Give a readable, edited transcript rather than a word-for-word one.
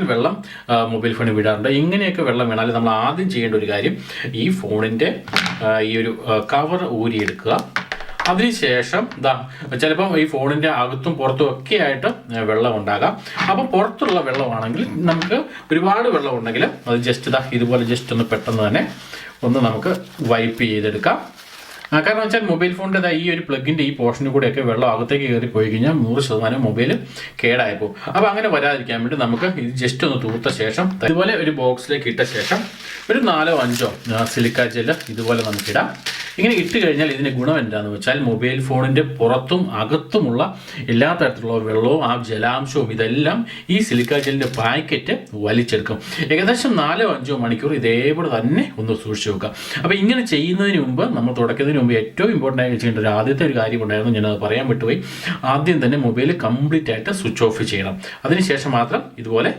വെള്ളം മൊബൈൽ ഫോണിൽ വിടാറുണ്ട്. ഇങ്ങനെയൊക്കെ വെള്ളം വീണാൽ നമ്മൾ ആദ്യം ചെയ്യേണ്ട ഒരു കാര്യം ഈ ഫോണിൻ്റെ ഈ ഒരു കവർ ഊരിയെടുക്കുക. അതിനുശേഷം ചിലപ്പം ഈ ഫോണിൻ്റെ അകത്തും പുറത്തും ഒക്കെ ആയിട്ട് വെള്ളം ഉണ്ടാകാം. അപ്പം പുറത്തുള്ള വെള്ളമാണെങ്കിൽ നമുക്ക് ഒരുപാട് വെള്ളം ഉണ്ടെങ്കിൽ അത് ജസ്റ്റ് ഇതുപോലെ ജസ്റ്റ് ഒന്ന് പെട്ടെന്ന് തന്നെ ഒന്ന് നമുക്ക് വൈപ്പ് ചെയ്തെടുക്കാം. കാരണം വെച്ചാൽ മൊബൈൽ ഫോണിൻ്റെ ഈ ഒരു പ്ലഗിൻ്റെ ഈ പോർഷനിൽ കൂടെയൊക്കെ വെള്ളം അകത്തേക്ക് കയറി പോയി കഴിഞ്ഞാൽ 100% മൊബൈൽ കേടായി പോകും. അപ്പോൾ അങ്ങനെ വരാതിരിക്കാൻ വേണ്ടി നമുക്ക് ഇത് ജസ്റ്റ് ഒന്ന് തൂർത്ത ശേഷം ഇതുപോലെ ഒരു ബോക്സിലേക്ക് ഇട്ട ശേഷം ഒരു 4-5 സിലിക്ക ജെല്ല് ഇതുപോലെ നമുക്കിടാം. ഇങ്ങനെ ഇട്ട് കഴിഞ്ഞാൽ ഇതിൻ്റെ ഗുണം എന്താണെന്ന് വെച്ചാൽ മൊബൈൽ ഫോണിൻ്റെ പുറത്തും അകത്തുമുള്ള എല്ലാ തരത്തിലുള്ള വെള്ളവും ആ ജലാംശവും ഇതെല്ലാം ഈ സിലിക്ക ജെല്ലിൻ്റെ പാക്കറ്റ് വലിച്ചെടുക്കും. ഏകദേശം 4-5 മണിക്കൂർ ഇതേപോലെ തന്നെ ഒന്ന് സൂക്ഷിച്ച് വെക്കുക. അപ്പോൾ ഇങ്ങനെ ചെയ്യുന്നതിന് മുമ്പ് നമ്മൾ തുടക്കുന്നതിന് മുമ്പ് ഏറ്റവും ഇമ്പോർട്ടൻ്റ് ആയി ചെയ്യേണ്ട ഒരു ആദ്യത്തെ ഒരു കാര്യം ഉണ്ടായിരുന്നു, ഞാനത് പറയാൻ വിട്ടുപോയി. ആദ്യം തന്നെ മൊബൈൽ കംപ്ലീറ്റ് ആയിട്ട് സ്വിച്ച് ഓഫ് ചെയ്യണം. അതിനുശേഷം മാത്രം ഇതുപോലെ